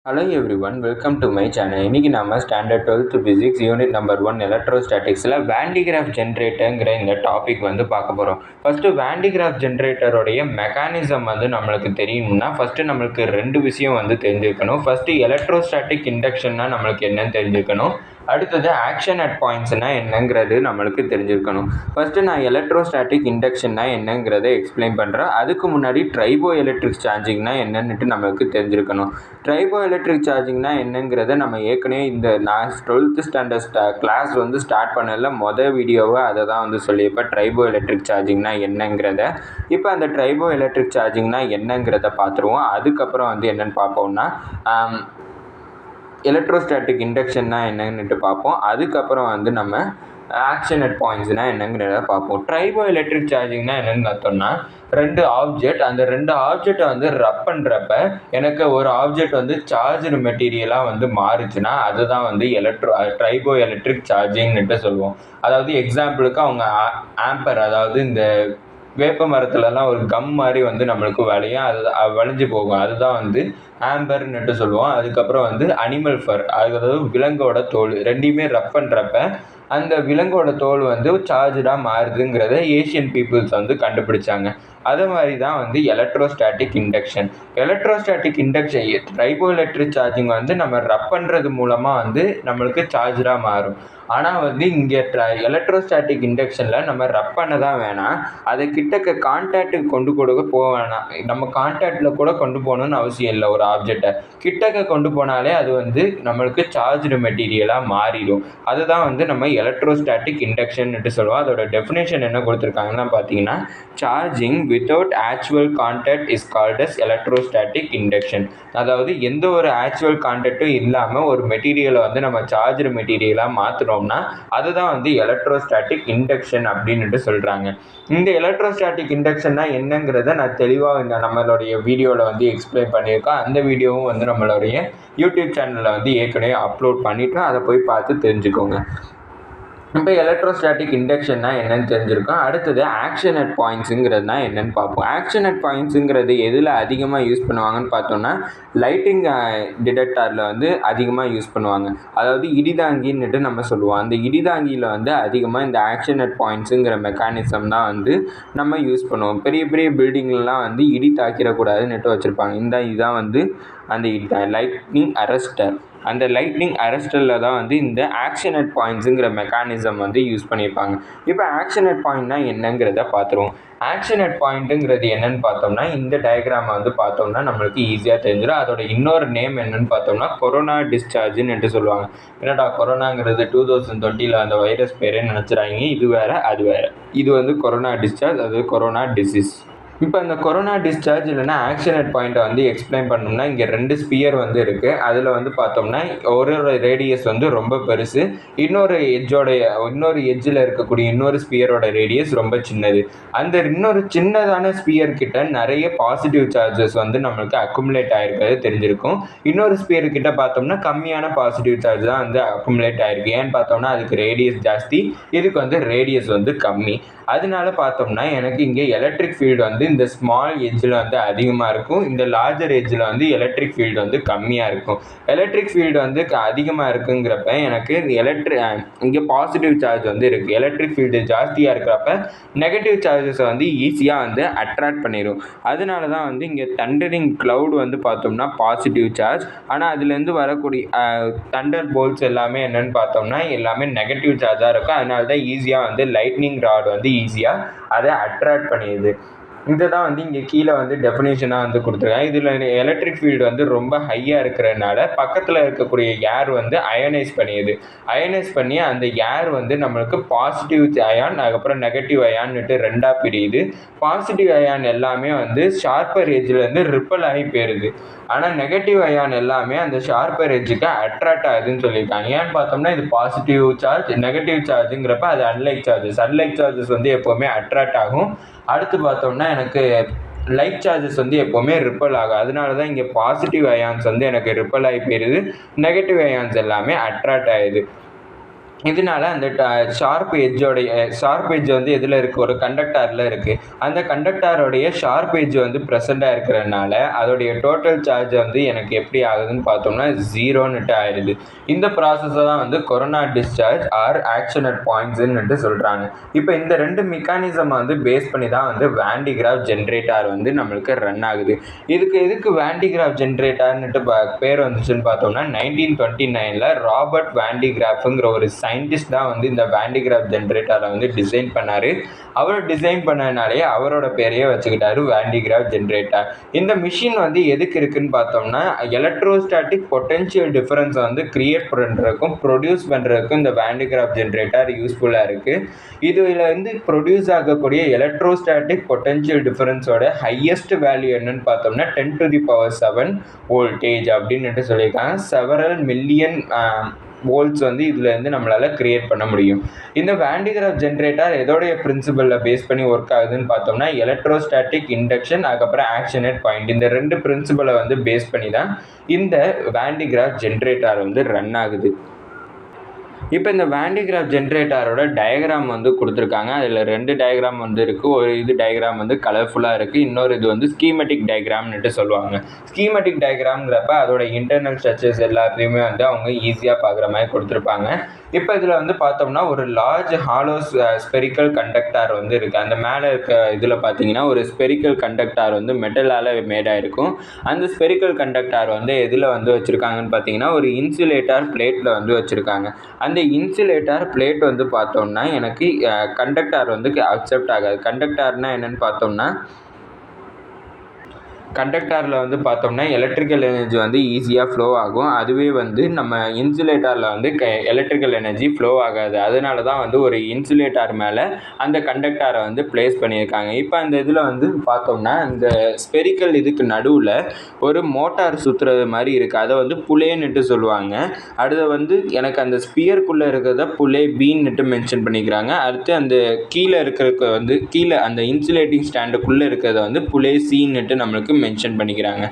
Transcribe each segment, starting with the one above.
Hello everyone, welcome to my channel. இன்றைக்கி நம்ம standard 12th physics unit number 1 எலக்ட்ரோஸ்டாட்டிக்ஸில் Van de Graaff ஜென்ரேட்டருங்கிற இந்த டாபிக் பார்க்க போகிறோம். ஃபஸ்ட்டு வேண்டிகிராஃப் ஜென்ரேட்டருடைய மெக்கானிசம் நம்மளுக்கு தெரியணும்னா ஃபஸ்ட்டு நம்மளுக்கு ரெண்டு விஷயம் தெரிஞ்சுக்கணும். ஃபஸ்ட்டு எலக்ட்ரோஸ்டாட்டிக் இண்டக்ஷன்னா நம்மளுக்கு என்னன்னு தெரிஞ்சுக்கணும். அடுத்தது ஆக்ஷன் அட் பாயிண்ட்ஸ்னால் என்னங்கிறது நம்மளுக்கு தெரிஞ்சிருக்கணும். ஃபஸ்ட்டு நான் எலக்ட்ரோஸ்டாட்டிக் இண்டக்ஷன்னா என்னங்கிறத எக்ஸ்பிளைன் பண்ணுறேன். அதுக்கு முன்னாடி ட்ரைபோ எலக்ட்ரிக் சார்ஜிங்னா என்னன்னுட்டு நம்மளுக்கு தெரிஞ்சிருக்கணும். ட்ரைபோ எலக்ட்ரிக் சார்ஜிங்னா என்னங்கிறத நம்ம ஏற்கனவே நான் 12th ஸ்டாண்டர்ட் கிளாஸ் ஸ்டார்ட் பண்ணதில் வீடியோவை அதை தான் சொல்லியிருப்பேன். ட்ரைபோ எலக்ட்ரிக் சார்ஜிங்னா என்னங்கிறத. இப்போ அந்த ட்ரைபோ எலக்ட்ரிக் சார்ஜிங்னா என்னங்கிறத பார்த்துருவோம். அதுக்கப்புறம் என்னென்னு பார்ப்போம்னா எலக்ட்ரோஸ்டாட்டிக் இண்டக்ஷன்னா என்னன்னுட்டு பார்ப்போம். அதுக்கப்புறம் நம்ம ஆக்ஷன் அட் பாயிண்ட்ஸ்னால் என்னங்கிறத பார்ப்போம். ட்ரைபோ எலக்ட்ரிக் சார்ஜிங்னா என்னென்னு பார்த்தோம்னா ரெண்டு ஆப்ஜெக்ட், அந்த ரெண்டு ஆப்ஜெக்டை ரப் பண்ணுறப்ப எனக்கு ஒரு ஆப்ஜெக்ட் சார்ஜ்டு மெட்டீரியலாக மாறுச்சுன்னா அதுதான் ட்ரைபோ எலக்ட்ரிக் சார்ஜிங்னுட்டு சொல்லுவோம். அதாவது எக்ஸாம்பிளுக்கு அவங்க ஆம்பர், அதாவது இந்த வேப்ப மரத்துலலாம் ஒரு கம் மாதிரி நம்மளுக்கு விளையும், அது வளைஞ்சு போகும், அதுதான் ஆம்பர்னுட்டு சொல்லுவோம். அதுக்கப்புறம் அனிமல் ஃபர், அதாவது விலங்கோட தோல், ரெண்டையுமே ரப் பண்ணுறப்ப அந்த விலங்கோட தோல் சார்ஜாக மாறுதுங்கிறத ஏஷியன் பீப்புள்ஸ் கண்டுபிடிச்சாங்க. அது மாதிரி தான் electrostatic induction. Electrostatic induction triboelectric charging நம்ம ரப் பண்ணுறது மூலமாக நம்மளுக்கு சார்ஜாக மாறும். ஆனால் இங்கே எலக்ட்ரோஸ்டாட்டிக் இண்டக்ஷனில் நம்ம ரப் பண்ண தான் வேணாம், அதை கிட்டக்க கான்டாக்டுக்கு கொண்டு போக வேணாம். நம்ம கான்டாக்டில் கூட கொண்டு போகணுன்னு அவசியம் இல்லை. ஒரு ஆப்ஜெக்டை கிட்டக்க கொண்டு போனாலே அது நம்மளுக்கு சார்ஜ்டு மெட்டீரியலாக மாறிடும். அதுதான் நம்ம எலக்ட்ரோஸ்டாட்டிக் இண்டக்ஷன்னுட்டு சொல்லுவோம். அதோட டெஃபினேஷன் என்ன கொடுத்துருக்காங்கன்னா பார்த்தீங்கன்னா, charging without actual contact is called as electrostatic induction. அதாவது எந்த ஒரு ஆக்சுவல் கான்டாக்டும் இல்லாமல் ஒரு மெட்டீரியலை நம்ம சார்ஜ்டு மெட்டீரியலாக மாற்றுறோம்னா அதுதான் எலக்ட்ரோஸ்டாட்டிக் இண்டக்ஷன் அப்படின்னுட்டு சொல்கிறாங்க. இந்த எலக்ட்ரோஸ்டாட்டிக் இண்டக்ஷன்னா என்னங்கிறத நான் தெளிவாக நம்மளுடைய வீடியோவில் எக்ஸ்பிளைன் பண்ணியிருக்கோம். அந்த வீடியோவும் நம்மளுடைய யூடியூப் சேனலில் ஏற்கனவே அப்லோட் பண்ணிவிட்டு அதை போய் பார்த்து தெரிஞ்சுக்கோங்க. இப்போ எலக்ட்ரோஸ்டாட்டிக் இண்டக்ஷன்னா என்னென்னு தெரிஞ்சிருக்கோம். அடுத்தது ஆக்ஷன் அட் பாயிண்ட்ஸுங்கிறதுனா என்னென்னு பார்ப்போம். ஆக்ஷன் அட் பாயிண்ட்ஸுங்கிறது எதில் அதிகமாக யூஸ் பண்ணுவாங்கன்னு பார்த்தோம்னா லைட்டிங் டிடெக்டாரில் அதிகமாக யூஸ் பண்ணுவாங்க. அதாவது இடிதாங்கின்னுட்டு நம்ம சொல்லுவோம். அந்த இடிதாங்கியில் அதிகமாக இந்த ஆக்ஷன் அட் பாயிண்ட்ஸுங்கிற மெக்கானிசம் தான் நம்ம யூஸ் பண்ணுவோம். பெரிய பெரிய பில்டிங்லாம் இடி தாக்கிடக்கூடாதுன்னுட்டு வச்சுருப்பாங்க. இதுதான் அந்த லைட்னிங் அரெஸ்டர். அந்த லைட்னிங் அரெஸ்டரில் தான் இந்த ஆக்ஷன் அட் பாயிண்ட்ஸுங்கிற மெக்கானிசம் யூஸ் பண்ணியிருப்பாங்க. இப்போ ஆக்ஷன் அட் பாயிண்ட்னா என்னங்கிறத பார்த்துருவோம். ஆக்ஷன் அட் பாயிண்ட்டுங்கிறது என்னென்னு பார்த்தோம்னா இந்த டயக்ராமை பார்த்தோம்னா நம்மளுக்கு ஈஸியாக தெரிஞ்சிடும். அதோட இன்னொரு நேம் என்னென்னு பார்த்தோம்னா கொரோனா டிஸ்சார்ஜ்னுட்டு சொல்லுவாங்க. என்னடா கொரோனாங்கிறது 2020 அந்த வைரஸ் பேரே நினச்சிடாங்க, இது வேறு அது வேறு. இது கொரோனா டிஸ்சார்ஜ், அது கொரோனா டிசீஸ். இப்போ இந்த கொரோனா டிஸ்சார்ஜ் இல்லைனா ஆக்ஷன் அட் பாயிண்ட்டை எக்ஸ்பிளைன் பண்ணோம்னா இங்கே ரெண்டு ஸ்பியர் இருக்குது. அதில் பார்த்தோம்னா ஒரு ரேடியஸ் ரொம்ப பெருசு, இன்னொரு எட்ஜில் இருக்கக்கூடிய இன்னொரு ஸ்பியரோட ரேடியஸ் ரொம்ப சின்னது. அந்த இன்னொரு சின்னதான ஸ்பியர் கிட்ட நிறைய பாசிட்டிவ் சார்ஜஸ் நம்மளுக்கு அக்குமுலேட் ஆகிருக்கிறது தெரிஞ்சிருக்கும். இன்னொரு ஸ்பியர் கிட்ட பார்த்தோம்னா கம்மியான பாசிட்டிவ் சார்ஜ் தான் அக்குமுலேட் ஆகிருக்கு. ஏன்னு பார்த்தோம்னா அதுக்கு ரேடியஸ் ஜாஸ்தி, இதுக்கு ரேடியஸ் கம்மி. அதனால பார்த்தோம்னா எனக்கு இங்கே எலக்ட்ரிக் ஃபீல்டு இந்த ஸ்மால் எட்ஜில் அதிகமாக இருக்கும், இந்த லார்ஜர் எட்ஜில் எலக்ட்ரிக் ஃபீல்டு கம்மியாக இருக்கும். எலக்ட்ரிக் ஃபீல்டு அதிகமாக இருக்குங்கிறப்ப எனக்கு இங்கே பாசிட்டிவ் சார்ஜ் இருக்குது. எலக்ட்ரிக் ஃபீல்டு ஜாஸ்தியாக இருக்கிறப்ப நெகட்டிவ் சார்ஜஸை ஈஸியாக அட்ராக்ட் பண்ணிடும். அதனால தான் இங்கே தண்டரிங் க்ளவுட் பார்த்தோம்னா பாசிட்டிவ் சார்ஜ், ஆனால் அதுலேருந்து வரக்கூடிய தண்டர் போல்ட்ஸ் எல்லாமே என்னென்னு பார்த்தோம்னா எல்லாமே நெகட்டிவ் சார்ஜாக இருக்கும். அதனால தான் ஈஸியாக லைட்னிங் ராட் ஈஸியாக அதை அட்ராக்ட் பண்ணிடுது. இதை தான் இங்கே கீழே டெஃபினேஷனாக கொடுத்துருக்காங்க. இதில் எலக்ட்ரிக் ஃபீல்டு ரொம்ப ஹையாக இருக்கிறதுனால பக்கத்தில் இருக்கக்கூடிய ஏர் அயனைஸ் பண்ணிடுது. அயனைஸ் பண்ணி அந்த ஏர் நம்மளுக்கு பாசிட்டிவ் அயான், அதுக்கப்புறம் நெகட்டிவ் அயான்னுட்டு ரெண்டாக பிரியுது. பாசிட்டிவ் அயான் எல்லாமே ஷார்ப்பர் எட்ஜிலேருந்து ரிப்பல் ஆகி போயிடுது. ஆனால் நெகட்டிவ் அயான் எல்லாமே அந்த ஷார்ப்பர் எட்ஜுக்கு அட்ராக்ட் ஆகுதுன்னு சொல்லியிருக்காங்க. ஏன்னு பார்த்தோம்னா இது பாசிட்டிவ் சார்ஜ், நெகட்டிவ் சார்ஜுங்கிறப்ப அது அன்லைக் சார்ஜஸ். அன்லைக் சார்ஜஸ் எப்போவுமே அட்ராக்ட் ஆகும். அடுத்து பார்த்தோம்னா எனக்கு லைட் சார்ஜஸ் எப்போவுமே ரிப்பல் ஆகும். அதனால தான் இங்கே பாசிட்டிவ் அயான்ஸ் எனக்கு ரிப்பல் ஆகி போயிடுது, நெகட்டிவ் அயான்ஸ் எல்லாமே அட்ராக்ட் ஆகிடுது. இதனால அந்த ஷார்ப் எட்ஜ் வந்து எதில் இருக்குது, ஒரு கண்டக்டாரில் இருக்குது. அந்த கண்டக்டாரோடைய ஷார்ப் எட்ஜ் வந்து ப்ரெசண்ட்டாக இருக்கிறதுனால அதோடைய டோட்டல் சார்ஜ் வந்து எனக்கு எப்படி ஆகுதுன்னு பார்த்தோம்னா 0ன்னுட்டு ஆயிடுது. இந்த ப்ராசஸை தான் வந்து corona discharge or action at பாயிண்ட்ஸ்ன்னுட்டு சொல்கிறாங்க. இப்போ இந்த 2 மெக்கானிசம் வந்து பேஸ் பண்ணி தான் வந்து வான் டி கிராஃப் ஜென்ரேட்டர் வந்து நம்மளுக்கு ரன் ஆகுது. எதுக்கு வான் டி கிராஃப் ஜென்ரேட்டர்னுட்டு பேர் வந்துச்சுன்னு பார்த்தோம்னா 1929 ராபர்ட் வான் டி கிராஃப்ங்கிற ஒரு சயின்டிஸ்ட் தான் வந்து இந்த வான் டி கிராஃப் ஜென்ரேட்டரை வந்து டிசைன் பண்ணார். அவர் டிசைன் பண்ணனாலே அவரோட பேரையே வச்சுக்கிட்டாரு வான் டி கிராஃப் ஜென்ரேட்டர். இந்த மிஷின் வந்து எதுக்கு இருக்குன்னு பார்த்தோம்னா எலக்ட்ரோஸ்டாட்டிக் பொட்டென்ஷியல் டிஃபரன்ஸை வந்து கிரியேட் பண்ணுறதுக்கும் ப்ரொடியூஸ் பண்ணுறதுக்கும் இந்த வான் டி கிராஃப் ஜென்ரேட்டர் யூஸ்ஃபுல்லாக இருக்குது. இதில் வந்து ப்ரொடியூஸ் ஆகக்கூடிய எலக்ட்ரோஸ்டாட்டிக் பொட்டென்ஷியல் டிஃபரன்ஸோட ஹையஸ்ட் வேல்யூ என்னன்னு பார்த்தோம்னா 10⁻⁷ வோல்டேஜ் அப்படின்னுட்டு சொல்லியிருக்காங்க. செவரல் மில்லியன் வோல்ட்ஸ் வந்து இதில் இருந்து நம்மளால் கிரியேட் பண்ண முடியும். இந்த வான் டி கிராஃப் ஜென்ரேட்டர் எதோடைய பிரின்சிபலில் பேஸ் பண்ணி ஒர்க் ஆகுதுன்னு பார்த்தோம்னா எலக்ட்ரோஸ்டாட்டிக் இண்டக்ஷன், அதுக்கப்புறம் ஆக்ஷன் அட் பாயிண்ட், இந்த 2 பிரின்சிபலை வந்து பேஸ் பண்ணி தான் இந்த வான் டி கிராஃப் ஜென்ரேட்டர் வந்து ரன் ஆகுது. இப்போ இந்த வான் டி கிராஃப் ஜென்ரேட்டரோட டயக்ராம் வந்து கொடுத்துருக்காங்க. அதில் 2 டயக்ராம் வந்து இருக்குது. ஒரு இது டயக்ராம் வந்து கலர்ஃபுல்லாக இருக்குது, இன்னொரு இது வந்து ஸ்கீமெட்டிக் டயக்ராம்னுட்டு சொல்லுவாங்க. ஸ்கீமெட்டிக் டயக்ராம்ங்கிறப்ப அதோட இன்டர்னல் ஸ்ட்ரக்சர்ஸ் எல்லாத்தையுமே வந்து அவங்க ஈஸியாக பார்க்குற மாதிரி கொடுத்துருப்பாங்க. இப்போ இதில் வந்து பார்த்தோம்னா ஒரு லார்ஜ் ஹாலோ ஸ்பெரிக்கல் கண்டக்டார் வந்து இருக்குது. அந்த மேலே இருக்க இதில் பார்த்தீங்கன்னா ஒரு ஸ்பெரிக்கல் கண்டக்டார் வந்து மெட்டலால் மேடாக இருக்கும். அந்த ஸ்பெரிக்கல் கண்டக்டார் வந்து எதில் வந்து வச்சுருக்காங்கன்னு பார்த்தீங்கன்னா ஒரு இன்சுலேட்டர் பிளேட்டில் வந்து வச்சுருக்காங்க. அந்த இன்சுலேட்டர் பிளேட் வந்து பார்த்தோம்னா எனக்கு கண்டக்டார் வந்து அக்செப்ட் ஆகாது. கண்டக்டார்னால் என்னென்னு பார்த்தோம்னா கண்டக்டாரில் வந்து பார்த்தோம்னா எலக்ட்ரிக்கல் எனர்ஜி வந்து ஈஸியாக ஃப்ளோ ஆகும். அதுவே வந்து நம்ம இன்சுலேட்டரில் வந்து எலக்ட்ரிக்கல் எனர்ஜி ஃப்ளோ ஆகாது. அதனால தான் வந்து ஒரு இன்சுலேட்டர் மேலே அந்த கண்டக்டாரை வந்து ப்ளேஸ் பண்ணியிருக்காங்க. இப்போ அந்த இதில் வந்து பார்த்தோம்னா இந்த ஸ்பெரிக்கல் இதுக்கு நடுவில் ஒரு மோட்டார் சுற்றுறது மாதிரி இருக்குது. அதை வந்து புலேன்னுட்டு சொல்லுவாங்க. அடுத்து வந்து எனக்கு அந்த ஸ்பியருக்குள்ளே இருக்கிறத புலே பீன்னுட்டு மென்ஷன் பண்ணிக்கிறாங்க. அடுத்து அந்த கீழே இருக்கிறதுக்கு வந்து கீழே அந்த இன்சுலேட்டிங் ஸ்டாண்டுக்குள்ளே இருக்கிறத வந்து புலே சீன்னுட்டு நம்மளுக்கு மென்ஷன் பண்ணிக்கிறாங்க.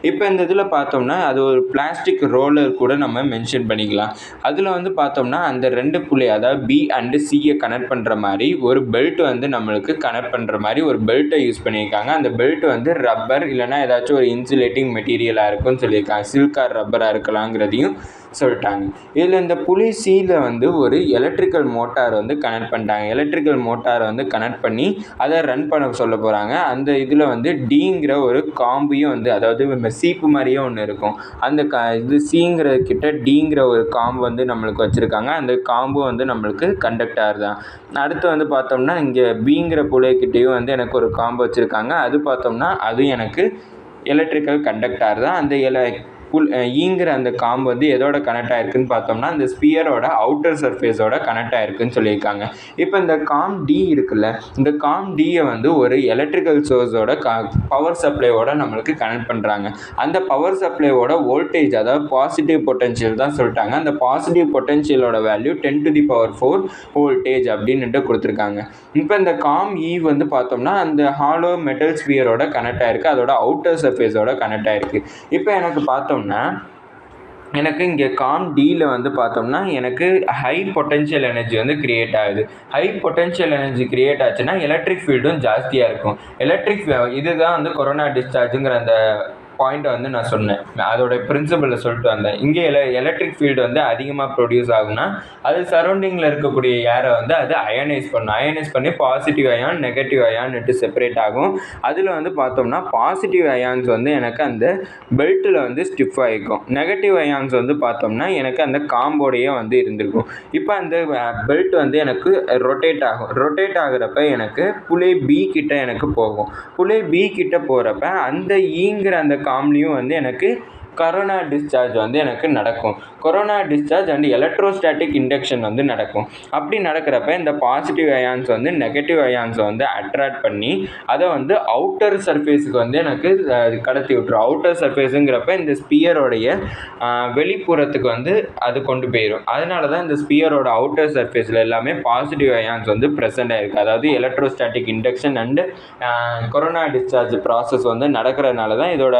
இப்போ இந்த இதில் பார்த்தோம்னா அது ஒரு பிளாஸ்டிக் ரோலர் கூட நம்ம மென்ஷன் பண்ணிக்கலாம். அதில் வந்து பார்த்தோம்னா அந்த 2 புள்ளி, அதாவது பி அண்டு சியை கனெக்ட் பண்ணுற மாதிரி ஒரு பெல்ட் வந்து நம்மளுக்கு கனெக்ட் பண்ணுற மாதிரி ஒரு பெல்ட்டை யூஸ் பண்ணியிருக்காங்க. அந்த பெல்ட் வந்து ரப்பர் இல்லைனா ஏதாச்சும் ஒரு இன்சுலேட்டிங் மெட்டீரியலாக இருக்கும்னு சொல்லியிருக்காங்க. சில்கார் ரப்பராக இருக்கலாங்கிறதையும் சொல்லிட்டாங்க. இதில் இந்த புள்ளி சியில் வந்து ஒரு எலக்ட்ரிக்கல் மோட்டார் வந்து கனெக்ட் பண்ணிட்டாங்க. எலக்ட்ரிக்கல் மோட்டாரை வந்து கனெக்ட் பண்ணி அதை ரன் பண்ண சொல்ல போகிறாங்க. அந்த இதில் வந்து டிங்கிற ஒரு காம்பையும் வந்து, அதாவது சீப்பு மாதிரியே ஒன்று இருக்கும், அந்த இது சிங்கிறது கிட்ட டிங்கிற ஒரு காம்பு வந்து நம்மளுக்கு வச்சுருக்காங்க. அந்த காம்பு வந்து நம்மளுக்கு கண்டக்டார் தான். அடுத்து வந்து பார்த்தோம்னா இங்கே பிங்கிற புள்ளைக்கிட்டேயும் வந்து எனக்கு ஒரு காம்பு வச்சுருக்காங்க. அது பார்த்தோம்னா அது எனக்கு எலக்ட்ரிக்கல் கண்டக்டார் தான். அந்த ஈங்கிற அந்த காம்பு வந்து எதோட கனெக்ட் ஆகிருக்குன்னு பார்த்தோம்னா அந்த ஸ்பியரோட அவுட்டர் சர்ஃபேஸோட கனெக்ட் ஆகிருக்குன்னு சொல்லியிருக்காங்க. இப்போ இந்த காம் டி இருக்குல்ல, இந்த காம் டியை வந்து ஒரு எலக்ட்ரிக்கல் சோர்ஸோட பவர் சப்ளையோட நம்மளுக்கு கனெக்ட் பண்ணுறாங்க. அந்த பவர் சப்ளையோட வோல்டேஜ், அதாவது பாசிட்டிவ் பொட்டென்ஷியல் தான் சொல்லிட்டாங்க. அந்த பாசிட்டிவ் பொட்டென்ஷியலோட வேல்யூ 10⁴ வோல்டேஜ் அப்படின்னுட்டு கொடுத்துருக்காங்க. இப்போ இந்த காம் இ வந்து பார்த்தோம்னா அந்த ஹாலோ மெட்டல் ஸ்பியரோட கனெக்ட் ஆகிருக்கு, அதோட அவுட்டர் சர்ஃபேஸோட கனெக்ட் ஆகிருக்கு. இப்போ எனக்கு பார்த்தோம்னா எனக்கு இங்கே காம் டியில் வந்து பார்த்தோம்னா எனக்கு ஹை பொட்டென்ஷியல் எனர்ஜி வந்து கிரியேட் ஆகுது. ஹை பொட்டென்ஷியல் எனர்ஜி கிரியேட் ஆச்சுன்னா எலக்ட்ரிக் ஃபீல்டும் ஜாஸ்தியாக இருக்கும். இதுதான் வந்து கொரோனா டிஸ்சார்ஜுங்கிற அந்த பாயிண்ட்டை வந்து நான் சொன்னேன், அதோட பிரின்சிபலில் சொல்லிட்டு வந்தேன். இங்கே எலக்ட்ரிக் ஃபீல்டு வந்து அதிகமாக ப்ரொடியூஸ் ஆகும்னா அது சரௌண்டிங்கில் இருக்கக்கூடிய ஏரை வந்து அது அயனைஸ் பண்ணி பாசிட்டிவ் அயான் நெகட்டிவ் அயான்னுட்டு செப்பரேட் ஆகும். அதில் வந்து பார்த்தோம்னா பாசிட்டிவ் அயான்ஸ் வந்து எனக்கு அந்த பெல்ட்டில் வந்து ஸ்டிஃப் ஆகிக்கும். நெகட்டிவ் அயான்ஸ் வந்து பார்த்தோம்னா எனக்கு அந்த காம்போடையே வந்து இருந்திருக்கும். இப்போ அந்த பெல்ட் வந்து எனக்கு ரொட்டேட் ஆகிறப்ப எனக்கு புலே பி கிட்ட எனக்கு போகும். புலே பி கிட்ட போகிறப்ப அந்த ஈங்கிற அந்த காம்லேயும் வந்து எனக்கு கொரோனா டிஸ்சார்ஜ் வந்து எனக்கு நடக்கும். Corona discharge and electrostatic induction வந்து நடக்கும். அப்படி நடக்கிறப்ப இந்த பாசிட்டிவ் அயான்ஸ் வந்து நெகட்டிவ் அயான்ஸை வந்து அட்ராக்ட் பண்ணி அதை வந்து அவுட்டர் சர்ஃபேஸுக்கு வந்து எனக்கு கடத்தி விட்டுரும். அவுட்டர் சர்ஃபேஸுங்கிறப்ப இந்த ஸ்பியரோடைய வெளிப்புறத்துக்கு வந்து அது கொண்டு போயிடும். அதனால தான் இந்த ஸ்பியரோட அவுட்டர் சர்ஃபேஸில் எல்லாமே பாசிட்டிவ் அயான்ஸ் வந்து ப்ரெசென்ட் ஆகிருக்கு. அதாவது electrostatic induction and corona discharge process வந்து நடக்கிறதுனால தான் இதோட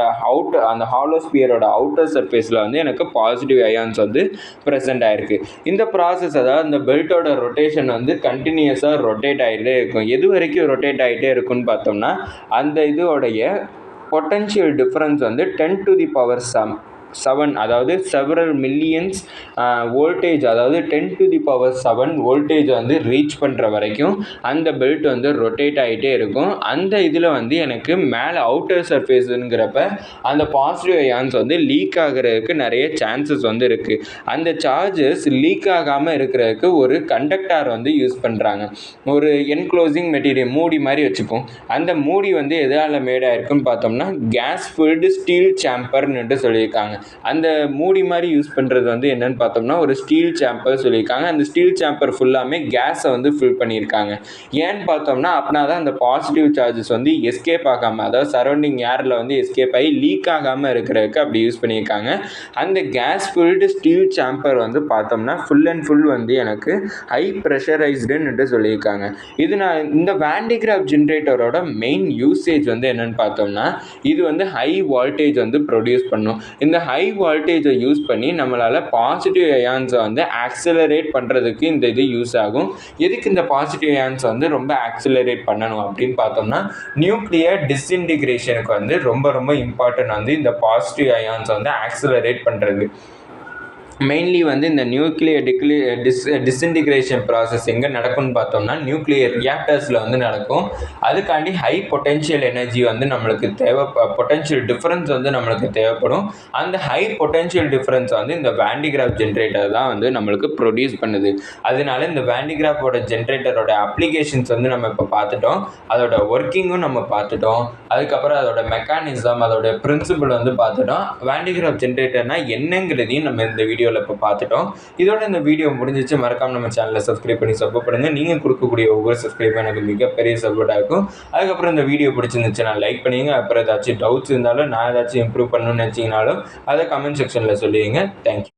அந்த ஹாலோ ஸ்பியரோட அவுட்டர் சர்ஃபேஸில் வந்து எனக்கு பாசிட்டிவ் அயான்ஸ் வந்து ப்ரெசென்ட் ஆகிருக்கு. இந்த ப்ராசஸ் அதாவது இந்த பெல்ட்டோட ரொட்டேஷன் வந்து கண்டினியூஸாக ரொட்டேட் ஆகிட்டே இருக்கும். எது வரைக்கும் ரொட்டேட் ஆகிட்டே இருக்குன்னு பார்த்தோம்னா அந்த இதோடைய பொட்டன்ஷியல் டிஃப்ரென்ஸ் வந்து 10⁻7 அதாவது செவரல் மில்லியன்ஸ் வோல்டேஜ் அதாவது 10⁻7 வோல்டேஜ் வந்து ரீச் பண்ணுற வரைக்கும் அந்த பெல்ட் வந்து ரொட்டேட் ஆகிட்டே இருக்கும். அந்த இதில் வந்து எனக்கு மேலே அவுட்டர் சர்ஃபேஸுங்கிறப்ப அந்த பாசிட்டிவ் அயான்ஸ் வந்து லீக் ஆகிறதுக்கு நிறைய சான்சஸ் வந்து இருக்குது. அந்த சார்ஜஸ் லீக் ஆகாமல் இருக்கிறதுக்கு ஒரு கண்டக்டார் வந்து யூஸ் பண்ணுறாங்க. ஒரு என்க்ளோசிங் மெட்டீரியல் மூடி மாதிரி வச்சுப்போம். அந்த மூடி வந்து எதால் மேடாக இருக்குன்னு பார்த்தோம்னா கேஸ் ஃபில்டு ஸ்டீல் சாம்பர்னுட்டு சொல்லியிருக்காங்க. அந்த மூடி மாதிரி யூஸ் பண்ணுறது வந்து என்னன்னு பார்த்தோம்னா ஒரு ஸ்டீல் சாம்பர் சொல்லியிருக்காங்க. அந்த ஸ்டீல் சாம்பர் ஃபுல்லாமே கேஸை வந்து ஃபில் பண்ணியிருக்காங்க. ஏன்னு பார்த்தோம்னா அப்படின்னா தான் அந்த பாசிட்டிவ் சார்ஜஸ் வந்து எஸ்கேப் ஆகாமல் அதாவது சரௌண்டிங் ஏரில் வந்து எஸ்கேப் ஆகி லீக் ஆகாமல் இருக்கிறதுக்கு அப்படி யூஸ் பண்ணியிருக்காங்க. அந்த கேஸ் ஃபில்டு ஸ்டீல் சாம்பர் வந்து பார்த்தோம்னா ஃபுல் அண்ட் ஃபுல் வந்து எனக்கு ஹை ப்ரெஷரைஸ்டுன்னுட்டு சொல்லியிருக்காங்க. இது நான் இந்த வான் டெ கிராஃப் ஜென்ரேட்டரோட மெயின் யூசேஜ் வந்து என்னன்னு பார்த்தோம்னா இது வந்து ஹை வோல்டேஜ் வந்து ப்ரொடியூஸ் பண்ணும். இந்த ஹை வோல்டேஜை யூஸ் பண்ணி நம்மளால் பாசிட்டிவ் அயான்ஸை வந்து ஆக்சிலரேட் பண்ணுறதுக்கு இந்த இது யூஸ் ஆகும். எதுக்கு இந்த பாசிட்டிவ் அயான்ஸை வந்து ரொம்ப ஆக்சிலரேட் பண்ணணும் அப்படின்னு பார்த்தோம்னா நியூக்ளியர் டிஸ்இன்டிகிரேஷனுக்கு வந்து ரொம்ப ரொம்ப இம்பார்ட்டன்ட் வந்து இந்த பாசிட்டிவ் அயான்ஸை வந்து ஆக்சிலரேட் பண்ணுறது. மெயின்லி வந்து இந்த நியூக்ளியர் டிஸ்இன்டிகிரேஷன் ப்ராசஸ் எங்கே நடக்கும்னு பார்த்தோம்னா நியூக்ளியர் ரியாக்டர்ஸில் வந்து நடக்கும். அதுக்காண்டி ஹை பொட்டென்ஷியல் எனர்ஜி வந்து நம்மளுக்கு பொட்டென்ஷியல் டிஃப்ரென்ஸ் வந்து நம்மளுக்கு தேவைப்படும். அந்த ஹை பொட்டென்ஷியல் டிஃப்ரென்ஸ் வந்து இந்த வான் டெ கிராஃப் ஜென்ரேட்டர் தான் வந்து நம்மளுக்கு ப்ரொடியூஸ் பண்ணுது. அதனால இந்த வான் டெ கிராஃபோட ஜென்ரேட்டரோட அப்ளிகேஷன்ஸ் வந்து நம்ம இப்போ பார்த்துட்டோம். அதோட ஒர்க்கிங்கும் நம்ம பார்த்துட்டோம். அதுக்கப்புறம் அதோட மெக்கானிசம் அதோட பிரின்சிபிள் வந்து பார்த்துட்டோம். வான் டெ கிராஃப் ஜென்ரேட்டர்னா என்னங்கிறதையும் நம்ம இந்த வீடியோவில் இப்போ பார்த்துட்டோம். இதோட இந்த வீடியோ முடிஞ்சிச்சு. மறக்காம நம்ம சேனலை சப்ஸ்கிரைப் பண்ணி சப்போர்ட் பண்ணுங்கள். நீங்கள் கொடுக்கக்கூடிய ஒவ்வொரு சப்ஸ்கிரைபும் எனக்கு மிகப்பெரிய சப்போர்ட்டாக இருக்கும். அதுக்கப்புறம் இந்த வீடியோ பிடிச்சிருந்துச்சுன்னா லைக் பண்ணிங்க. அப்புறம் ஏதாச்சும் டவுட்ஸ் இருந்தாலும் நான் ஏதாச்சும் இம்ப்ரூவ் பண்ணணும்னு நினச்சிங்கனாலும் அதை கமெண்ட் செக்ஷனில் சொல்லுவீங்க. தேங்க்யூ.